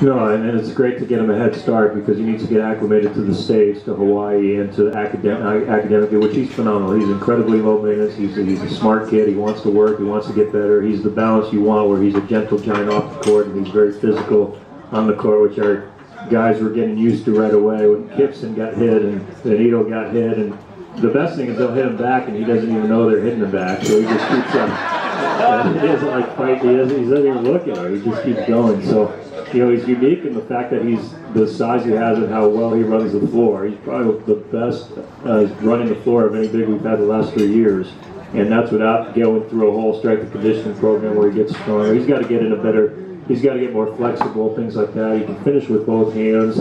No, and it's great to get him a head start because he needs to get acclimated to the States, to Hawaii, and to academically, which he's phenomenal. He's incredibly low maintenance. He's a smart kid. He wants to work. He wants to get better. He's the balance you want, where he's a gentle giant off the court, and he's very physical on the court, which our guys were getting used to right away when Gibson got hit and Benito got hit. And the best thing is they'll hit him back, and he doesn't even know they're hitting him back, so he just keeps on. He doesn't like fight. He doesn't even look at him. He just keeps going. So, you know, he's unique in the fact that he's the size he has and how well he runs the floor. He's probably the best running the floor of any big we've had the last 3 years. And that's without going through a whole strength and conditioning program where he gets stronger. He's got to get in a better, he's got to get more flexible, things like that. He can finish with both hands.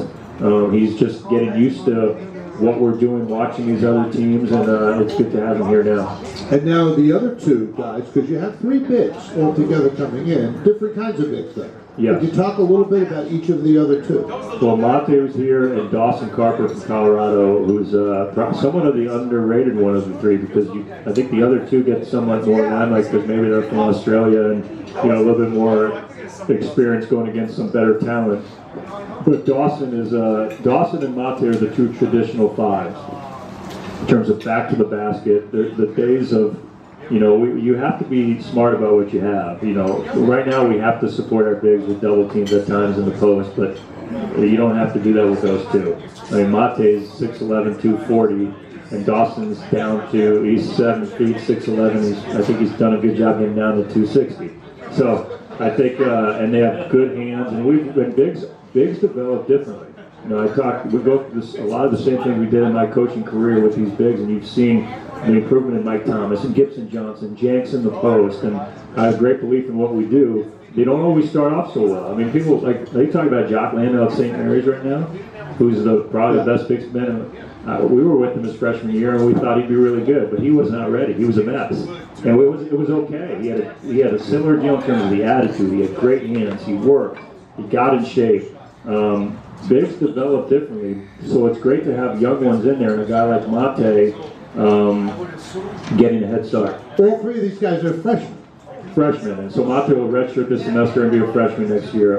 He's just getting used to what we're doing, watching these other teams, and it's good to have him here now. And now the other two guys, because you have 3 bigs altogether coming in, different kinds of bigs there. Yes. Could you talk a little bit about each of the other 2? Well, Mate was here, and Dawson Carper from Colorado, who's somewhat of the underrated one of the 3, because I think the other 2 get somewhat more limelight because maybe they're from Australia and a little bit more experience going against some better talent. But Dawson and Mate are the 2 traditional 5s in terms of back to the basket. The days of, you have to be smart about what you have. Right now we have to support our bigs with double teams at times in the post, but you don't have to do that with those 2. I mean, Mate's 6'11", 240, and Dawson's down to, he's 7 feet, 6'11". I think he's done a good job getting down to 260. So I think, and they have good hands, and bigs develop differently. We go through a lot of the same things we did in my coaching career with these bigs, and you've seen the improvement in Mike Thomas and Gibson Johnson, Jenks in the post, and I have great belief in what we do. They don't always start off so well. I mean, people they talk about Jock Landau at St. Mary's right now, who's probably the best big man. We were with him his freshman year, and we thought he'd be really good, but he was not ready. He was a mess, and it was okay. He had a similar deal in terms of the attitude. He had great hands. He worked. He got in shape. Bigs develop differently, so it's great to have young ones in there, and a guy like Mate getting a head start. All 3 of these guys are freshmen. And so Mate will redshirt this semester and be a freshman next year.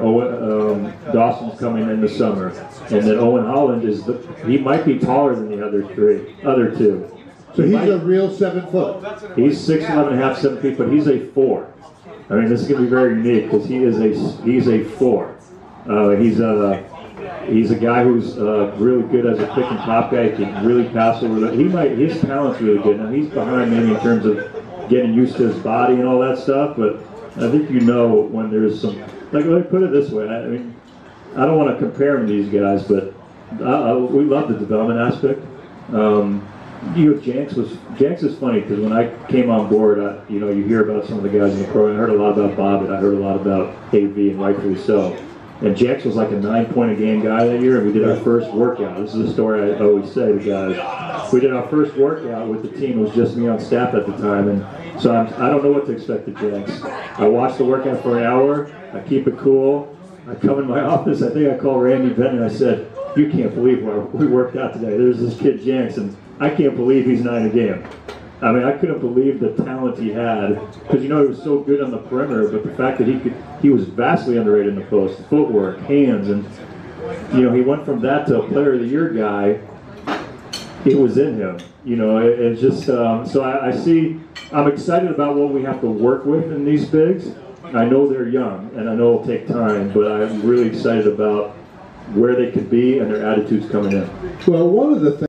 Dawson's coming in the summer, and then Owen Hulland he might be taller than the other 2. So he's a real 7 foot. He's 6'11", 7 feet, but he's a 4. I mean, this is going to be very unique because he's a 4. He's a guy who's really good as a pick and pop guy. He can really pass over. His talent's really good. Now he's behind maybe in terms of getting used to his body and all that stuff. But I think when there's some, let me put it this way. I mean, I don't want to compare him to these guys, but we love the development aspect. Jenks is funny because when I came on board, you hear about some of the guys in the program. I heard a lot about Bobbitt. I heard a lot about AV, and rightfully so. And Jenks was like a 9-point-a-game guy that year, and we did our first workout. This is a story I always say to guys. We did our first workout with the team. It was just me on staff at the time, and so I don't know what to expect of Jenks. I watched the workout for an hour. I keep it cool. I come in my office. I think I called Randy Benton, and I said, "You can't believe where we worked out today. There's this kid Jenks, and I can't believe he's 9 a game." I mean, I couldn't believe the talent he had because he was so good on the perimeter, but the fact that he was vastly underrated in the post, footwork, hands, and he went from that to a Player of the Year guy. It was in him, It's just so I'm excited about what we have to work with in these bigs. I know they're young, and I know it'll take time, but I'm really excited about where they could be and their attitudes coming in. Well, one of the things